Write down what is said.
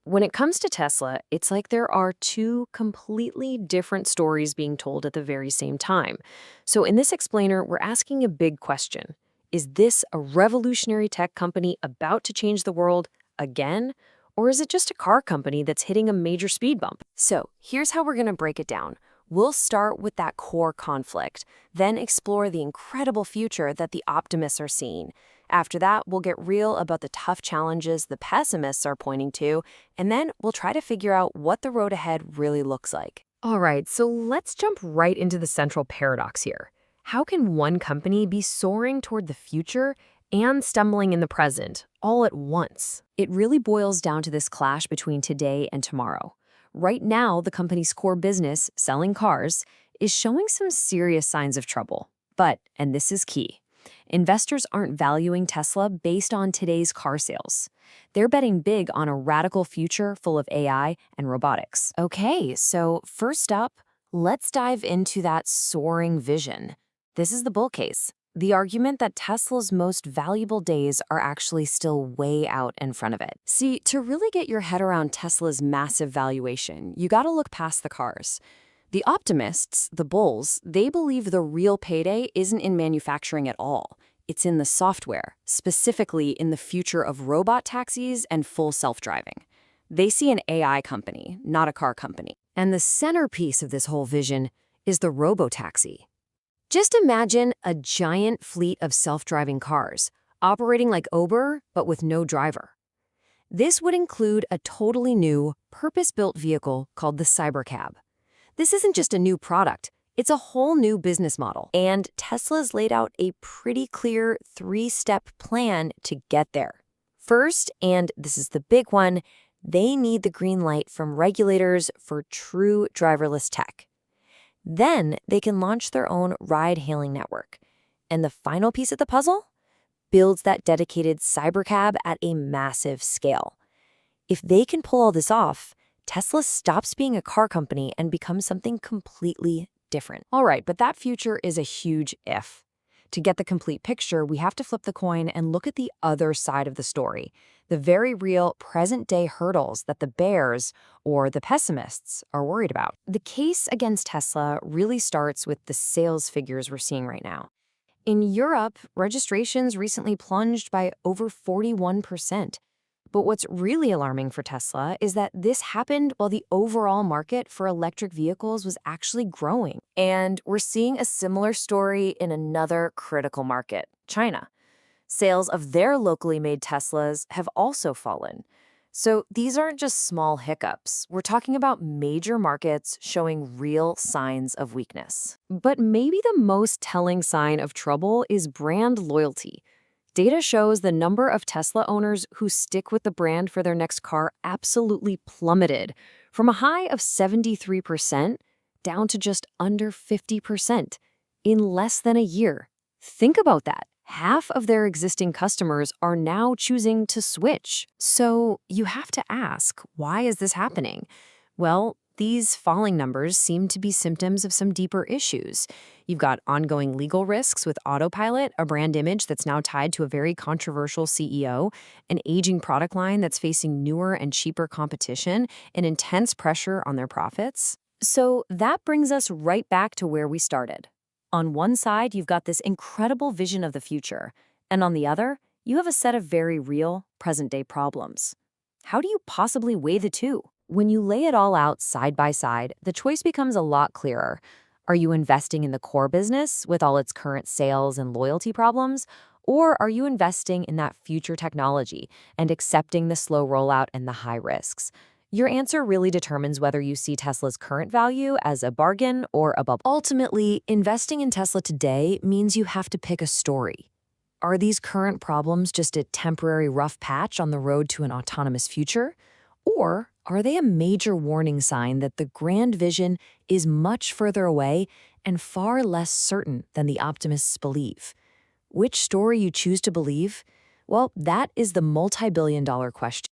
When it comes to Tesla, it's like there are two completely different stories being told at the very same time. So in this explainer, we're asking a big question. Is this a revolutionary tech company about to change the world again? Or is it just a car company that's hitting a major speed bump? So here's how we're going to break it down. We'll start with that core conflict, then explore the incredible future that the optimists are seeing. After that, we'll get real about the tough challenges the pessimists are pointing to, and then we'll try to figure out what the road ahead really looks like. All right, so let's jump right into the central paradox here. How can one company be soaring toward the future and stumbling in the present, all at once? It really boils down to this clash between today and tomorrow. Right now, the company's core business, selling cars, is showing some serious signs of trouble. But, and this is key, investors aren't valuing Tesla based on today's car sales. They're betting big on a radical future full of AI and robotics. Okay, so first up, let's dive into that soaring vision. This is the bull case. The argument that Tesla's most valuable days are actually still way out in front of it. See, to really get your head around Tesla's massive valuation, you gotta look past the cars. The optimists, the bulls, they believe the real payday isn't in manufacturing at all. It's in the software, specifically in the future of robot taxis and full self-driving. They see an AI company, not a car company. And the centerpiece of this whole vision is the Robotaxi. Just imagine a giant fleet of self-driving cars, operating like Uber, but with no driver. This would include a totally new, purpose-built vehicle called the Cybercab. This isn't just a new product, it's a whole new business model. And Tesla's laid out a pretty clear three-step plan to get there. First, and this is the big one, they need the green light from regulators for true driverless tech. Then they can launch their own ride-hailing network. And the final piece of the puzzle? Builds that dedicated cybercab at a massive scale. If they can pull all this off, Tesla stops being a car company and becomes something completely different. All right, but that future is a huge if. To get the complete picture, we have to flip the coin and look at the other side of the story, the very real present-day hurdles that the bears, or the pessimists, are worried about. The case against Tesla really starts with the sales figures we're seeing right now. In Europe, registrations recently plunged by over 41%. But what's really alarming for Tesla is that this happened while the overall market for electric vehicles was actually growing. And we're seeing a similar story in another critical market, China. Sales of their locally made Teslas have also fallen. So these aren't just small hiccups. We're talking about major markets showing real signs of weakness. But maybe the most telling sign of trouble is brand loyalty. Data shows the number of Tesla owners who stick with the brand for their next car absolutely plummeted, from a high of 73% down to just under 50% in less than a year. Think about that. Half of their existing customers are now choosing to switch. So you have to ask, why is this happening? Well, these falling numbers seem to be symptoms of some deeper issues. You've got ongoing legal risks with Autopilot, a brand image that's now tied to a very controversial CEO, an aging product line that's facing newer and cheaper competition, and intense pressure on their profits. So that brings us right back to where we started. On one side, you've got this incredible vision of the future, and on the other, you have a set of very real, present-day problems. How do you possibly weigh the two? When you lay it all out side by side, the choice becomes a lot clearer. Are you investing in the core business with all its current sales and loyalty problems? Or are you investing in that future technology and accepting the slow rollout and the high risks? Your answer really determines whether you see Tesla's current value as a bargain or a bubble. Ultimately, investing in Tesla today means you have to pick a story. Are these current problems just a temporary rough patch on the road to an autonomous future? Or are they a major warning sign that the grand vision is much further away and far less certain than the optimists believe? Which story you choose to believe? Well, that is the multi-billion-dollar question.